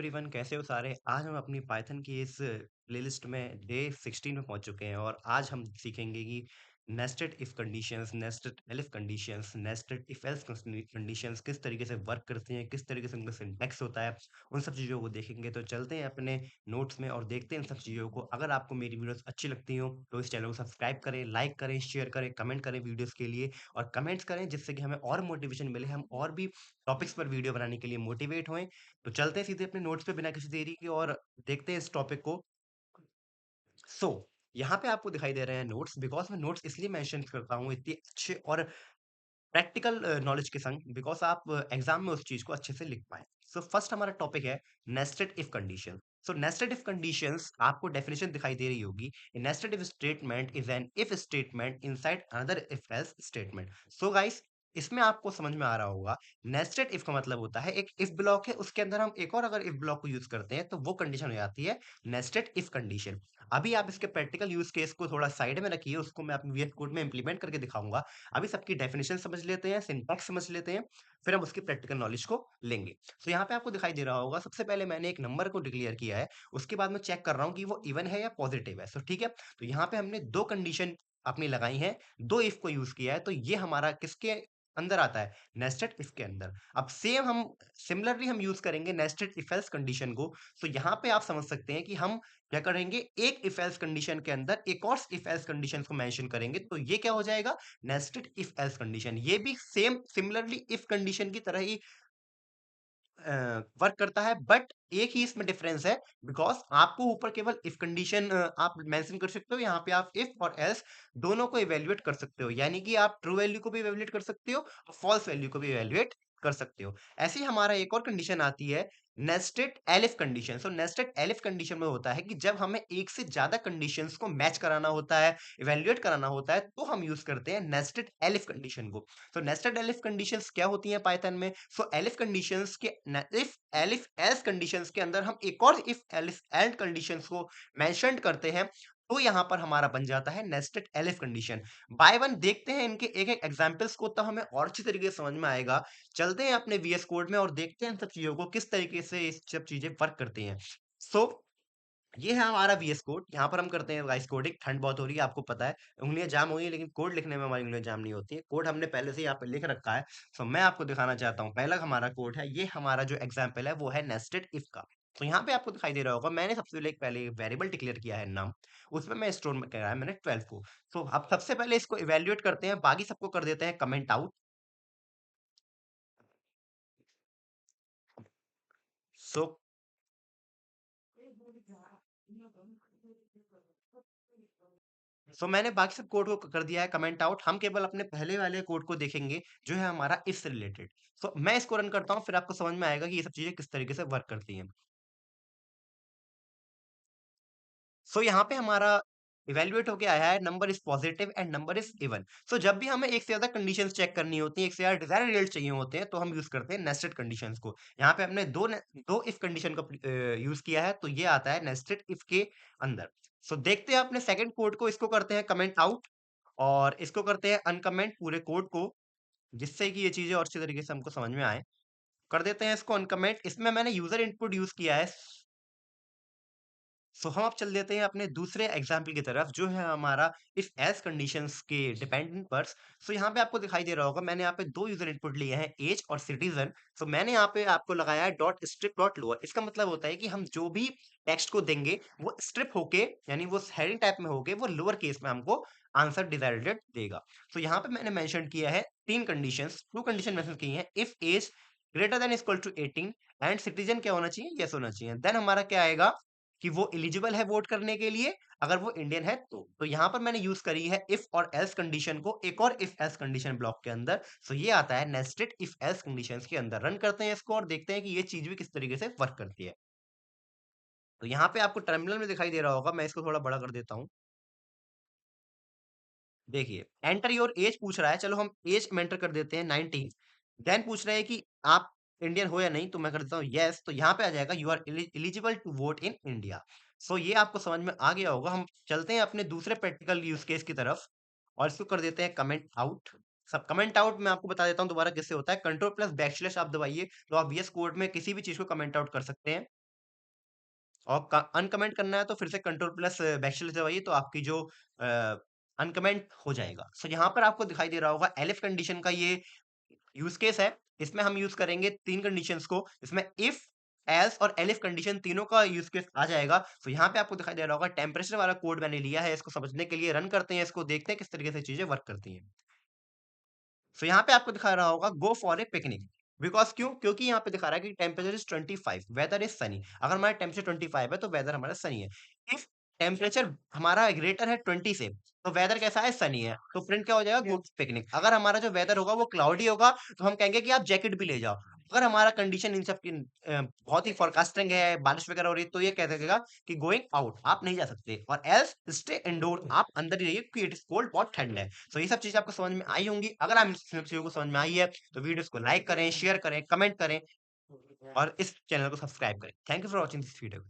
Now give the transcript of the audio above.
Everyone, कैसे हो सारे। आज हम अपनी पाइथन की इस प्लेलिस्ट में डे 16 में पहुंच चुके हैं और आज हम सीखेंगे कि nested if conditions, nested elif conditions, nested if else conditions किस तरीके से वर्क करती हैं, किस तरीके से उनका सिंटैक्स होता है। उन सब चीज़ों को देखेंगे। तो चलते हैं अपने नोट्स में और देखते हैं इन सब चीज़ों को। अगर आपको मेरी वीडियोस अच्छी लगती हो तो इस चैनल को सब्सक्राइब करें, लाइक करें, शेयर करें, कमेंट करें वीडियोस के लिए और कमेंट्स करें, जिससे कि हमें और मोटिवेशन मिले, हम और भी टॉपिक्स पर वीडियो बनाने के लिए मोटिवेट हों। तो चलते हैं सीधे अपने नोट्स पे बिना किसी देरी के और देखते हैं इस टॉपिक को। सो यहाँ पे आपको दिखाई दे रहे हैं नोट्स, बिकॉज़ मैं नोट्स इसलिए मेंशन करता हूँ इतने अच्छे और प्रैक्टिकल नॉलेज के संग, बिकॉज़ आप एग्ज़ाम में उस चीज़ को अच्छे से लिख पाएँ। सो फर्स्ट हमारा टॉपिक है nested if condition. So nested if conditions, आपको डेफिनिशन दिखाई दे रही होगी। A nested if statement is an if statement inside another if else statement. So guys, इसमें आपको समझ में आ रहा होगा, नेस्टेड इफ का मतलब होता है एक इफ ब्लॉक है, उसके अंदर हम एक और अगर इफ ब्लॉक को यूज़ करते हैं तो वो कंडीशन हो जाती है नेस्टेड इफ कंडीशन। अभी आप इसके प्रैक्टिकल यूज़ केस को थोड़ा साइड में रखिए, उसको मैं अपने वीएस कोड में इम्प्लीमेंट करके दिखाऊँगा। अभी सबकी डेफिनेशन समझ लेते हैं, सिंटैक्स समझ लेते हैं, फिर हम उसकी प्रैक्टिकल नॉलेज को लेंगे। तो यहाँ पे आपको दिखाई दे रहा होगा, सबसे पहले मैंने एक नंबर को डिक्लेयर किया है, उसके बाद मैं चेक कर रहा हूँ कि वो इवन है या पॉजिटिव है। सो ठीक है, तो यहाँ पे हमने 2 कंडीशन अपनी लगाई हैं, 2 इफ को यूज़ किया है, तो ये हमारा किसके अंदर आता है? नेस्टेड इफ के अंदर। अब सेम हम सिमिलरली हम यूज़ करेंगे नेस्टेड इफ एल्स कंडीशन को। तो यहाँ पे आप समझ सकते हैं कि हम क्या करेंगे, एक इफ एल्स कंडीशन के अंदर एक और इफ एल्स कंडीशन को मेंशन करेंगे, तो ये क्या हो जाएगा? Nested if else condition. ये भी सेम सिमिलरली इफ कंडीशन की तरह ही वर्क करता है, बट एक ही इसमें डिफरेंस है, बिकॉज़ आपको ऊपर केवल इफ कंडीशन आप मेंशन कर सकते हो, यहाँ पे आप इफ और एल्स दोनों को इवैल्यूएट कर सकते हो। यानी कि आप ट्रू वैल्यू को भी इवैल्यूएट कर सकते हो और फॉल्स वैल्यू को भी इवैल्यूएट कर सकते हो। ऐसे ही हमारा एक और कंडीशन आती है, nested elif condition. So nested elif condition में होता है कि जब हमें एक से ज्यादा कंडीशंस को मैच कराना होता है, इवैल्यूएट कराना होता है, तो हम यूज करते हैं नेस्टेड एलिफ कंडीशन को। तो नेस्टेड एलिफ कंडीशंस क्या होती हैं पाइथन में? सो एलिफ कंडीशंस के इफ एलिफ एल्स कंडीशंस के अंदर हम एक और इफ एलिफ एल्ड कंडीशंस को मेंशन करते हैं, तो यहाँ पर हमारा बन जाता है nested elif condition. By one देखते हैं इनके एक एक एग्जांपल्स को, तब हमें और अच्छी तरीके से समझ में आएगा। चलते हैं अपने वीएस कोड में और देखते हैं इन सब चीजों को किस तरीके से ये सब चीजें वर्क करती हैं। सो ये है हमारा वीएस कोड। यहाँ पर हम करते हैं वाइस कोडिंग। ठंड बहुत हो रही है, आपको पता है, उंगलियां जाम हो गई, लेकिन कोड लिखने में हमारी उंगलियां जाम नहीं होती है। कोड हमने पहले से यहाँ पे लिख रखा है। सो मैं आपको दिखाना चाहता हूँ, पहला हमारा कोड है, ये हमारा जो एग्जाम्पल है वो है नेस्टेड इफ का। तो यहाँ पे आपको दिखाई दे रहा होगा, मैंने सबसे पहले वेरिएबल डिक्लेयर किया है नम, उसमें मैं स्टोर में कराया मैंने 12 को। तो अब सबसे पहले इसको इवेल्युएट करते हैं, बाकी सबको कर देते हैं कमेंट आउट। सो मैंने बाकी सब कोड को कर दिया है कमेंट आउट। हम केवल अपने पहले वाले कोड को देखेंगे, जो है हमारा इफ से रिलेटेड। मैं इसको रन करता हूँ, फिर आपको समझ में आएगा कि ये सब चीजें किस तरीके से वर्क करती हैं। यहाँ पे हमारा इवेल्युएट होके आया है, number is positive and number is even. जब भी हमें एक से ज्यादा कंडीशंस चेक करनी होती है, एक से ज्यादा डिजायर्ड रिजल्ट चाहिए होते हैं, तो हम यूज करते हैं नेस्टेड कंडीशंस को। यहाँ पे हमने दो इफ कंडीशन को यूज किया है, तो ये आता है नेस्टेड इफ के अंदर। देखते हैं अपने सेकंड कोड को, इसको करते हैं कमेंट आउट और इसको करते हैं अनकमेंट पूरे कोड को, जिससे कि ये चीजें और अच्छी तरीके से हमको समझ में आए। कर देते हैं इसको अनकमेंट। इसमें मैंने यूजर इनपुट यूज किया है। हम अब चल देते हैं अपने दूसरे एग्जाम्पल की तरफ, जो है हमारा इफ एल्स कंडीशंस के डिपेंडेंट पर। यहाँ पे आपको दिखाई दे रहा होगा, मैंने यहाँ पे दो यूजर इनपुट लिए हैं, एज और सिटीजन। मैंने यहाँ पे आपको लगाया है डॉट स्ट्रिप डॉट लोअर। इसका मतलब होता है कि हम जो भी टेक्स्ट को देंगे, वो स्ट्रिप होके, यानी वो हेडिंग टाइप में होके, वो लोअर केस में हमको आंसर डिजायरेटेड देगा। यहाँ पे मैंने मेंशन किया है तीन कंडीशंस, टू कंडीशन मेंशन की हैं। If age greater than equal to 18 and citizen क्या होना चाहिए, यस होना चाहिए, देन हमारा क्या आएगा कि वो एलिजिबल है वोट करने के लिए, अगर वो इंडियन है तो यहाँ पर मैंने यूज करी है इफ और एल्स कंडीशन को एक और इफ एल्स कंडीशन ब्लॉक के अंदर। ये आता है नेस्टेड इफ एल्स कंडीशंस के अंदर। रन करते हैं इसको और देखते हैं कि ये चीज भी किस तरीके से वर्क करती है। तो यहाँ पे आपको टर्मिनल में दिखाई दे रहा होगा, मैं इसको थोड़ा बड़ा कर देता हूँ। देखिए, एंटर योर एज पूछ रहा है, चलो हम एज एंटर कर देते हैं 19। देन पूछ रहा है कि आप इंडियन हो या नहीं, तो मैं कर देता हूँ यस। तो यहाँ पे आ जाएगा you are eligible to vote in India. ये आपको समझ में आ गया होगा। हम चलते हैं अपने दूसरे प्रैक्टिकल यूज केस की तरफ और इसको कर देते हैं कमेंट आउट। सब कमेंट आउट मैं आपको बता देता हूँ दोबारा किससे होता है। कंट्रोल प्लस बैकस्लैश आप दबाइए, तो आप वीएस कोड में किसी भी चीज को कमेंट आउट कर सकते हैं। और अनकमेंट करना है तो फिर से कंट्रोल प्लस बैकस्लैश दबाइए तो आपकी जो अनकमेंट हो जाएगा। सो यहाँ पर आपको दिखाई दे रहा होगा एलिफ कंडीशन का ये यूज केस है। इसमें हम यूज करेंगे 3 कंडीशंस को, इसमें इफ, एल्स और एलिफ कंडीशन तीनों का यूज केस आ जाएगा। तो यहाँ पे आपको दिखाई दे रहा होगा टेम्परेचर वाला कोड मैंने लिया है, इसको समझने के लिए रन करते हैं, इसको देखते हैं किस तरीके से चीजें वर्क करती हैं। सो यहाँ पे आपको दिखा रहा होगा go for a picnic. Because क्यों? क्योंकि यहाँ पे दिखा रहा है कि temperature is 25, weather is sunny. अगर हमारा टेम्परेचर 25 है तो वेदर हमारा सनी है। इफ टेम्परेचर हमारा ग्रेटर है 20 से, तो वेदर कैसा है? सनी है। तो प्रिंट क्या हो जाएगा? गो पिकनिक। अगर हमारा जो वेदर होगा वो क्लाउडी होगा, तो हम कहेंगे कि आप जैकेट भी ले जाओ। अगर हमारा कंडीशन इन सब की बहुत ही फोरकास्टिंग है, बारिश वगैरह हो रही है, तो ये कह देगा कि गोइंग आउट, आप नहीं जा सकते, और एल्स स्टे इंडोर, आप अंदर ही रहिए क्योंकि इट इज कोल्ड, बहुत ठंड है। तो ये सब चीजें आपको समझ में आई होंगी। अगर आप इन चीजों को समझ में आई है तो वीडियोस को लाइक करें, शेयर करें, कमेंट करें और इस चैनल को सब्सक्राइब करें। Thank you for watching this video.